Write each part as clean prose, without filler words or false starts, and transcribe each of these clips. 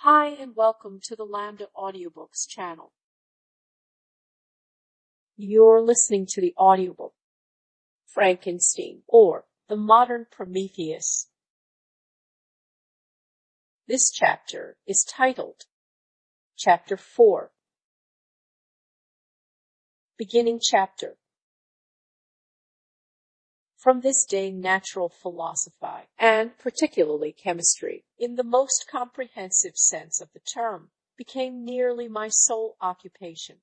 Hi and welcome to the Lambda Audiobooks channel. You're listening to the audiobook Frankenstein or the Modern Prometheus. This chapter is titled Chapter 4. Beginning chapter. From this day natural philosophy, and particularly chemistry, in the most comprehensive sense of the term, became nearly my sole occupation.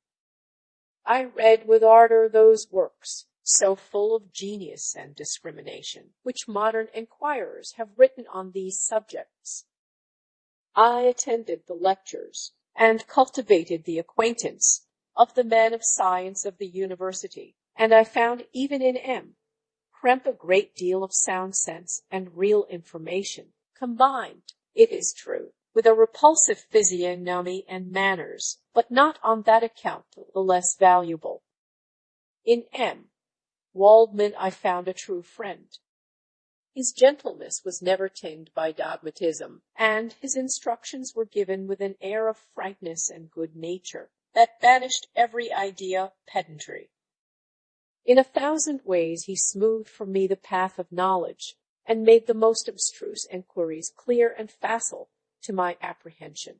I read with ardor those works, so full of genius and discrimination, which modern enquirers have written on these subjects. I attended the lectures, and cultivated the acquaintance of the men of science of the university, and I found even in Krempe a great deal of sound sense and real information, combined, it is true, with a repulsive physiognomy and manners, but not on that account the less valuable. In Waldman I found a true friend. His gentleness was never tinged by dogmatism, and his instructions were given with an air of frankness and good nature that banished every idea of pedantry. In 1,000 ways he smoothed for me the path of knowledge, and made the most abstruse enquiries clear and facile to my apprehension.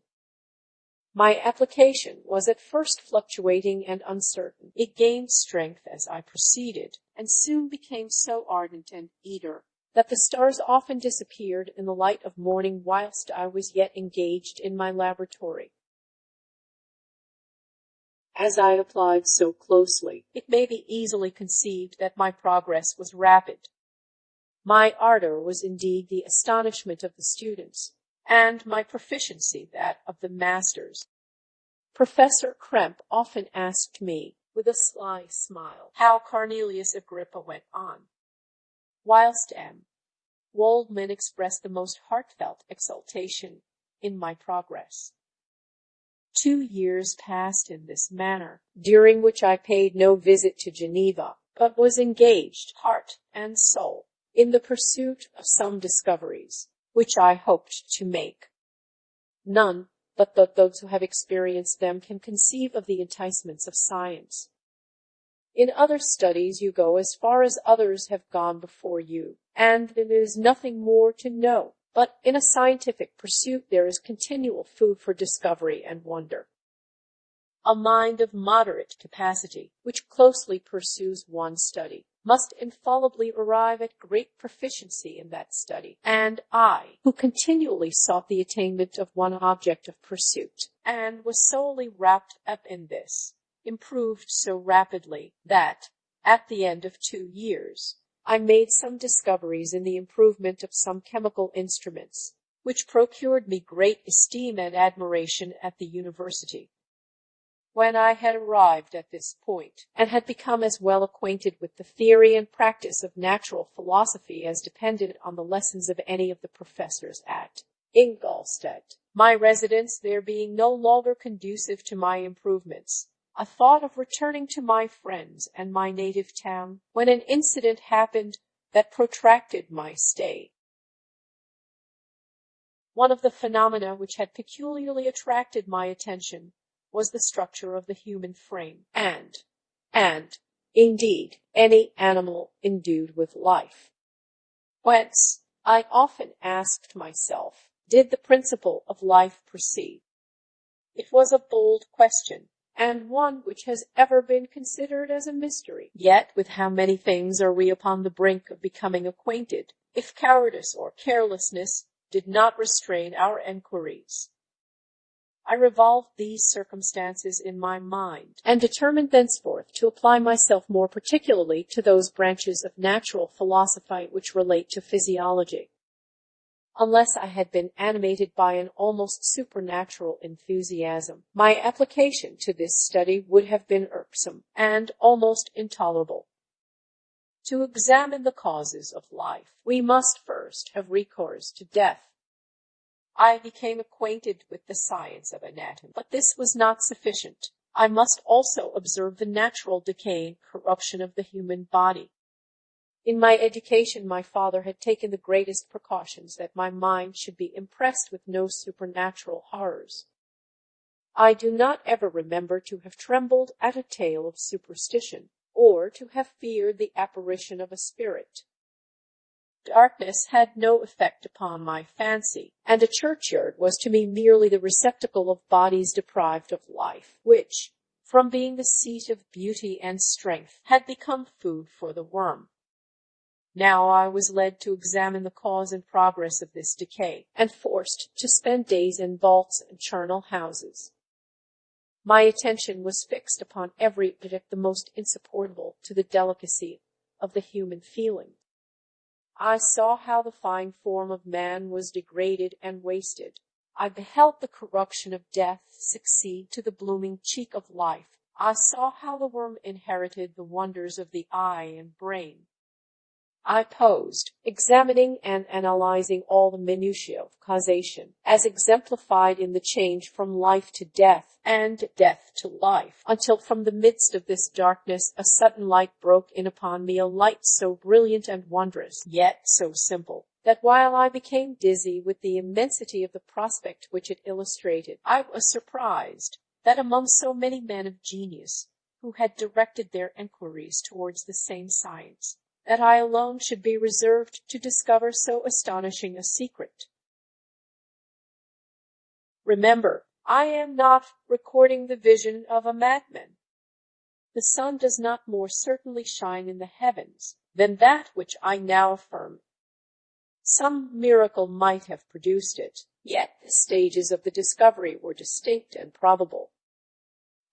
My application was at first fluctuating and uncertain. It gained strength as I proceeded, and soon became so ardent and eager that the stars often disappeared in the light of morning whilst I was yet engaged in my laboratory. As I applied so closely, it may be easily conceived that my progress was rapid. My ardor was indeed the astonishment of the students, and my proficiency that of the masters. Professor Krempe often asked me, with a sly smile, how Cornelius Agrippa went on, whilst Waldman expressed the most heartfelt exultation in my progress. 2 years passed in this manner, during which I paid no visit to Geneva, but was engaged, heart and soul, in the pursuit of some discoveries, which I hoped to make. None but those who have experienced them can conceive of the enticements of science. In other studies you go as far as others have gone before you, and there is nothing more to know. But in a scientific pursuit there is continual food for discovery and wonder. A mind of moderate capacity, which closely pursues one study, must infallibly arrive at great proficiency in that study, and I, who continually sought the attainment of one object of pursuit, and was solely wrapped up in this, improved so rapidly that, at the end of 2 years, I made some discoveries in the improvement of some chemical instruments, which procured me great esteem and admiration at the university. When I had arrived at this point, and had become as well acquainted with the theory and practice of natural philosophy as depended on the lessons of any of the professors at Ingolstadt, my residence there being no longer conducive to my improvements, I thought of returning to my friends and my native town, when an incident happened that protracted my stay. One of the phenomena which had peculiarly attracted my attention was the structure of the human frame, and, indeed, any animal endued with life. Whence, I often asked myself, did the principle of life proceed? It was a bold question, and one which has ever been considered as a mystery. Yet with how many things are we upon the brink of becoming acquainted, if cowardice or carelessness did not restrain our enquiries. I revolved these circumstances in my mind, and determined thenceforth to apply myself more particularly to those branches of natural philosophy which relate to physiology. Unless I had been animated by an almost supernatural enthusiasm, my application to this study would have been irksome and almost intolerable. To examine the causes of life, we must first have recourse to death. I became acquainted with the science of anatomy, but this was not sufficient. I must also observe the natural decay and corruption of the human body. In my education, my father had taken the greatest precautions that my mind should be impressed with no supernatural horrors. I do not ever remember to have trembled at a tale of superstition, or to have feared the apparition of a spirit. Darkness had no effect upon my fancy, and a churchyard was to me merely the receptacle of bodies deprived of life, which, from being the seat of beauty and strength, had become food for the worm. Now I was led to examine the cause and progress of this decay, and forced to spend days in vaults and charnel houses. My attention was fixed upon every object the most insupportable to the delicacy of the human feeling. I saw how the fine form of man was degraded and wasted. I beheld the corruption of death succeed to the blooming cheek of life. I saw how the worm inherited the wonders of the eye and brain. I posed, examining and analyzing all the minutiae of causation, as exemplified in the change from life to death and death to life, until from the midst of this darkness a sudden light broke in upon me, a light so brilliant and wondrous, yet so simple, that while I became dizzy with the immensity of the prospect which it illustrated, I was surprised that among so many men of genius, who had directed their enquiries towards the same science, that I alone should be reserved to discover so astonishing a secret. Remember, I am not recording the vision of a madman. The sun does not more certainly shine in the heavens than that which I now affirm. Some miracle might have produced it, yet the stages of the discovery were distinct and probable.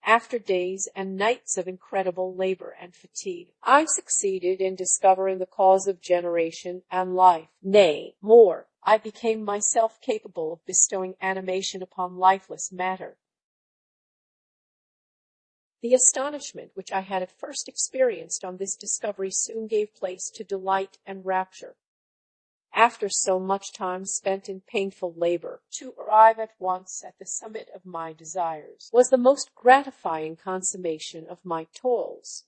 After days and nights of incredible labor and fatigue, I succeeded in discovering the cause of generation and life. Nay, more, I became myself capable of bestowing animation upon lifeless matter. The astonishment which I had at first experienced on this discovery soon gave place to delight and rapture. After so much time spent in painful labor, to arrive at once at the summit of my desires was the most gratifying consummation of my toils.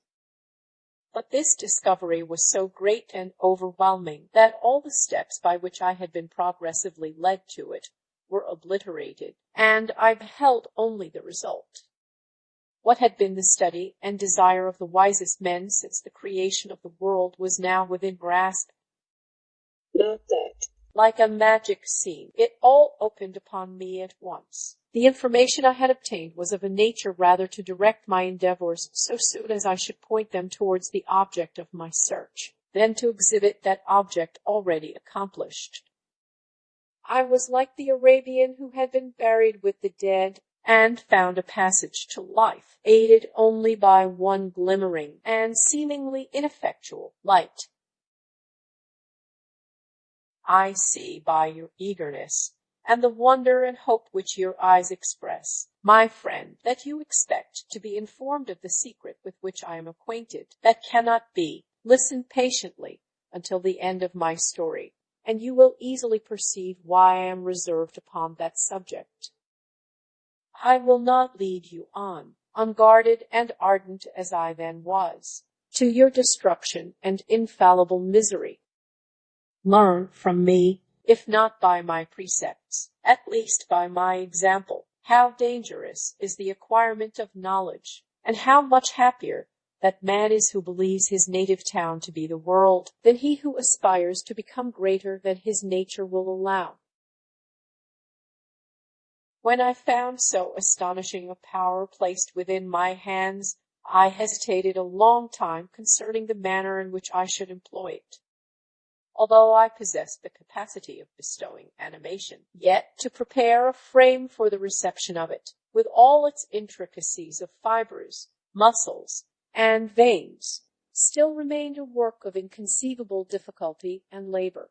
But this discovery was so great and overwhelming that all the steps by which I had been progressively led to it were obliterated, and I beheld only the result. What had been the study and desire of the wisest men since the creation of the world was now within grasp. Not that, like a magic scene, it all opened upon me at once. The information I had obtained was of a nature rather to direct my endeavors so soon as I should point them towards the object of my search, than to exhibit that object already accomplished. I was like the Arabian who had been buried with the dead and found a passage to life, aided only by one glimmering and seemingly ineffectual light. I see by your eagerness, and the wonder and hope which your eyes express, my friend, that you expect to be informed of the secret with which I am acquainted. That cannot be. Listen patiently until the end of my story, and you will easily perceive why I am reserved upon that subject. I will not lead you on, unguarded and ardent as I then was, to your destruction and infallible misery. Learn from me, if not by my precepts, at least by my example, how dangerous is the acquirement of knowledge, and how much happier that man is who believes his native town to be the world, than he who aspires to become greater than his nature will allow. When I found so astonishing a power placed within my hands, I hesitated a long time concerning the manner in which I should employ it. Although I possessed the capacity of bestowing animation, yet to prepare a frame for the reception of it, with all its intricacies of fibers, muscles, and veins, still remained a work of inconceivable difficulty and labor.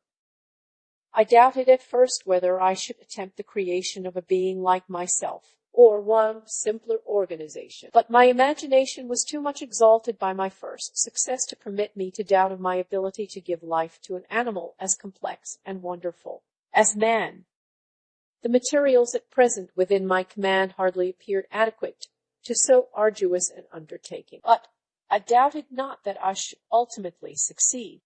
I doubted at first whether I should attempt the creation of a being like myself, or one of simpler organization, but my imagination was too much exalted by my first success to permit me to doubt of my ability to give life to an animal as complex and wonderful as man. The materials at present within my command hardly appeared adequate to so arduous an undertaking, but I doubted not that I should ultimately succeed.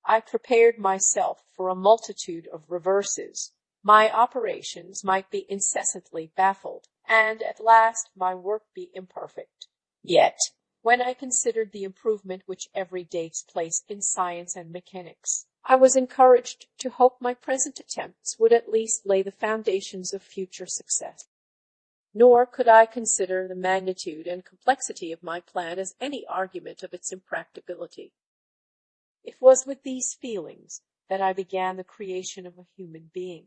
I prepared myself for a multitude of reverses. My operations might be incessantly baffled, and at last my work be imperfect. Yet, when I considered the improvement which every day takes place in science and mechanics, I was encouraged to hope my present attempts would at least lay the foundations of future success. Nor could I consider the magnitude and complexity of my plan as any argument of its impracticability. It was with these feelings that I began the creation of a human being.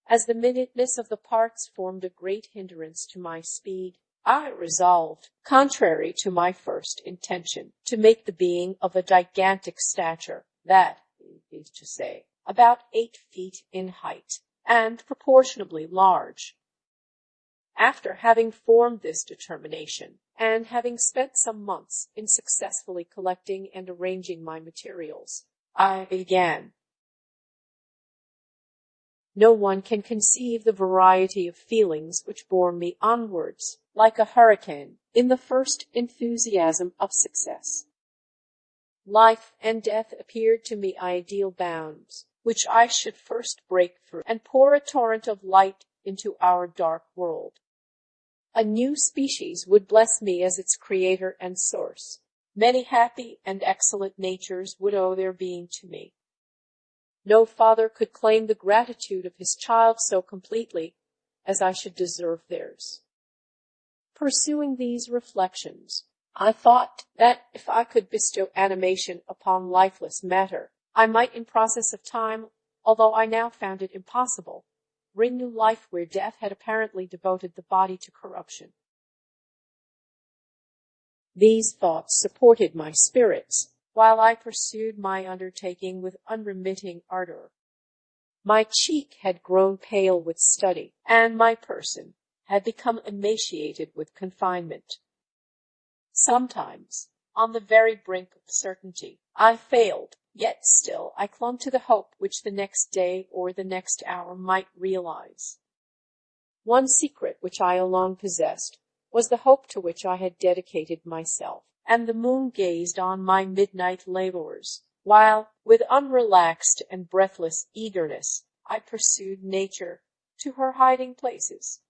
As the minuteness of the parts formed a great hindrance to my speed, I resolved, contrary to my first intention, to make the being of a gigantic stature, that is to say, about 8 feet in height, and proportionably large. After having formed this determination, and having spent some months in successfully collecting and arranging my materials, I began. No one can conceive the variety of feelings which bore me onwards, like a hurricane, in the first enthusiasm of success. Life and death appeared to me ideal bounds, which I should first break through and pour a torrent of light into our dark world. A new species would bless me as its creator and source. Many happy and excellent natures would owe their being to me. No father could claim the gratitude of his child so completely as I should deserve theirs. Pursuing these reflections, I thought that if I could bestow animation upon lifeless matter, I might in process of time, although I now found it impossible, renew life where death had apparently devoted the body to corruption. These thoughts supported my spirits, while I pursued my undertaking with unremitting ardor. My cheek had grown pale with study, and my person had become emaciated with confinement. Sometimes, on the very brink of certainty, I failed, yet still I clung to the hope which the next day or the next hour might realize. One secret which I alone possessed was the hope to which I had dedicated myself, and the moon gazed on my midnight labors, while, with unrelaxed and breathless eagerness, I pursued nature to her hiding places.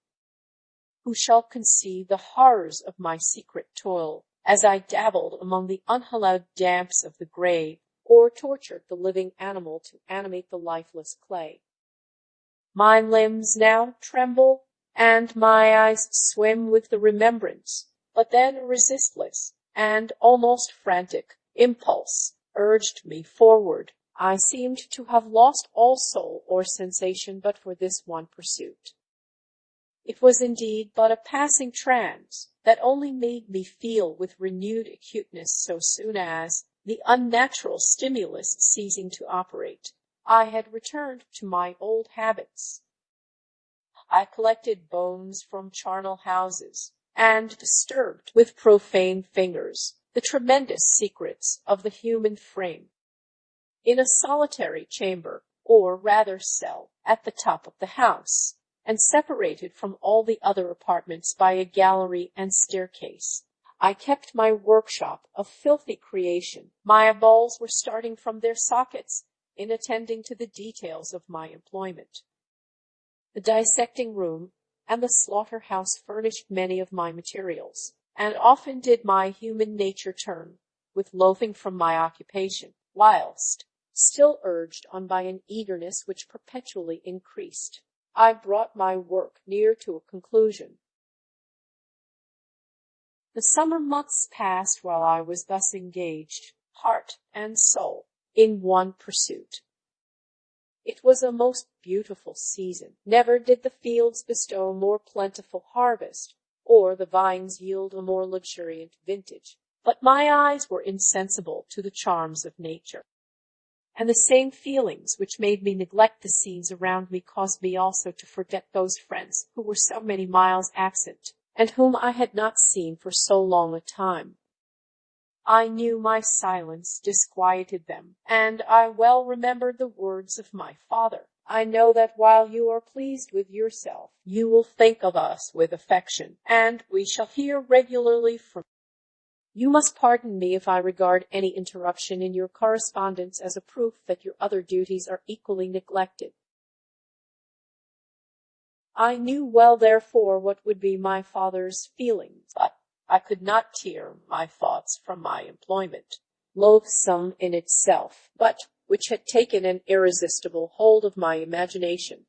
Who shall conceive the horrors of my secret toil, as I dabbled among the unhallowed damps of the grave, or tortured the living animal to animate the lifeless clay? My limbs now tremble, and my eyes swim with the remembrance, but then a resistless and almost frantic impulse urged me forward. I seemed to have lost all soul or sensation but for this one pursuit. It was indeed but a passing trance that only made me feel with renewed acuteness so soon as, the unnatural stimulus ceasing to operate, I had returned to my old habits. I collected bones from charnel houses, and disturbed with profane fingers the tremendous secrets of the human frame. In a solitary chamber, or rather cell, at the top of the house, and separated from all the other apartments by a gallery and staircase, I kept my workshop of filthy creation. My eyeballs were starting from their sockets in attending to the details of my employment. The dissecting room and the slaughter-house furnished many of my materials, and often did my human nature turn with loathing from my occupation, whilst, still urged on by an eagerness which perpetually increased, I brought my work near to a conclusion. The summer months passed while I was thus engaged, heart and soul, in one pursuit. It was a most beautiful season. Never did the fields bestow a more plentiful harvest, or the vines yield a more luxuriant vintage. But my eyes were insensible to the charms of nature, and the same feelings which made me neglect the scenes around me caused me also to forget those friends who were so many miles absent, and whom I had not seen for so long a time. I knew my silence disquieted them, and I well remembered the words of my father. I know that while you are pleased with yourself, you will think of us with affection, and we shall hear regularly from You must pardon me if I regard any interruption in your correspondence as a proof that your other duties are equally neglected. I knew well, therefore, what would be my father's feelings, but I could not tear my thoughts from my employment, loathsome in itself, but which had taken an irresistible hold of my imagination.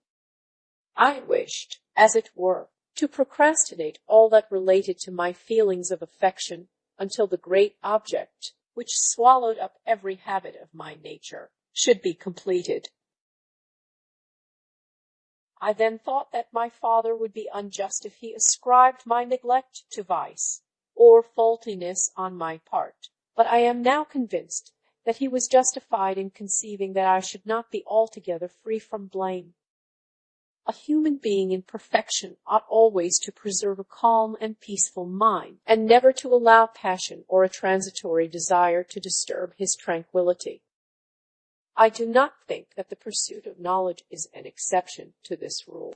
I wished, as it were, to procrastinate all that related to my feelings of affection until the great object, which swallowed up every habit of my nature, should be completed. I then thought that my father would be unjust if he ascribed my neglect to vice or faultiness on my part, but I am now convinced that he was justified in conceiving that I should not be altogether free from blame. A human being in perfection ought always to preserve a calm and peaceful mind, and never to allow passion or a transitory desire to disturb his tranquillity. I do not think that the pursuit of knowledge is an exception to this rule.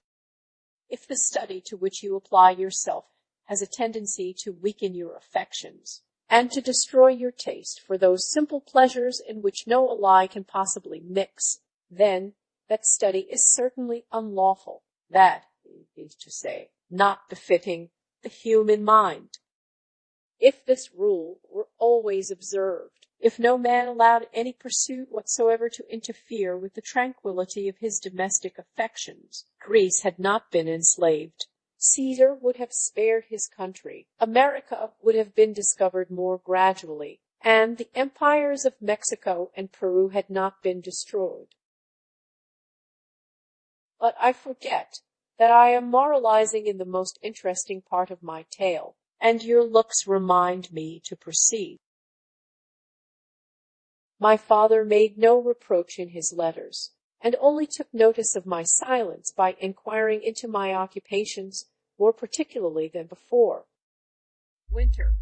If the study to which you apply yourself has a tendency to weaken your affections, and to destroy your taste for those simple pleasures in which no ally can possibly mix, then that study is certainly unlawful, that is to say, not befitting the human mind. If this rule were always observed, if no man allowed any pursuit whatsoever to interfere with the tranquillity of his domestic affections, Greece had not been enslaved. Caesar would have spared his country, America would have been discovered more gradually, and the empires of Mexico and Peru had not been destroyed. But I forget that I am moralizing in the most interesting part of my tale, and your looks remind me to proceed. My father made no reproach in his letters, and only took notice of my silence by inquiring into my occupations more particularly than before. Winter.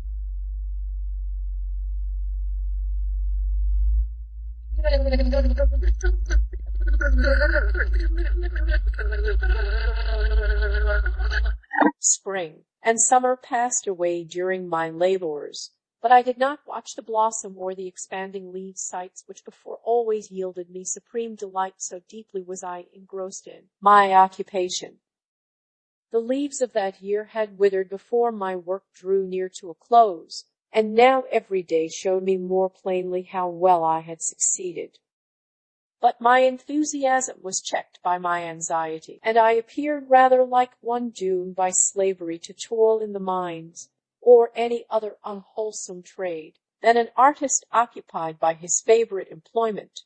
Spring and summer passed away during my labors, but I did not watch the blossom or the expanding leaf sights which before always yielded me supreme delight, so deeply was I engrossed in my occupation. The leaves of that year had withered before my work drew near to a close, and now every day showed me more plainly how well I had succeeded. But my enthusiasm was checked by my anxiety, and I appeared rather like one doomed by slavery to toil in the mines, or any other unwholesome trade, than an artist occupied by his favorite employment.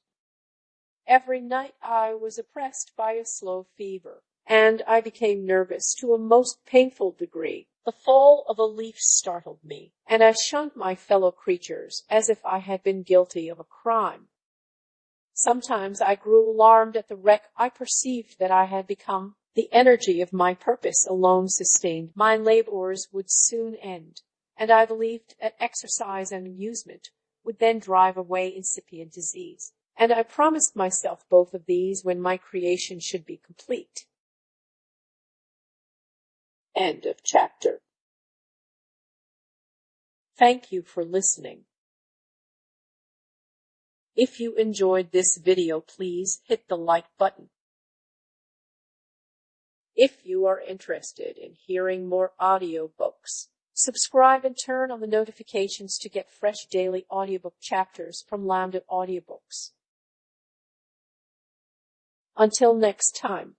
Every night I was oppressed by a slow fever, and I became nervous to a most painful degree. The fall of a leaf startled me, and I shunned my fellow creatures as if I had been guilty of a crime. Sometimes I grew alarmed at the wreck I perceived that I had become. The energy of my purpose alone sustained. My labors would soon end, and I believed that exercise and amusement would then drive away incipient disease, and I promised myself both of these when my creation should be complete. End of chapter. Thank you for listening. If you enjoyed this video, please hit the like button. If you are interested in hearing more audiobooks, subscribe and turn on the notifications to get fresh daily audiobook chapters from Lambda Audiobooks. Until next time.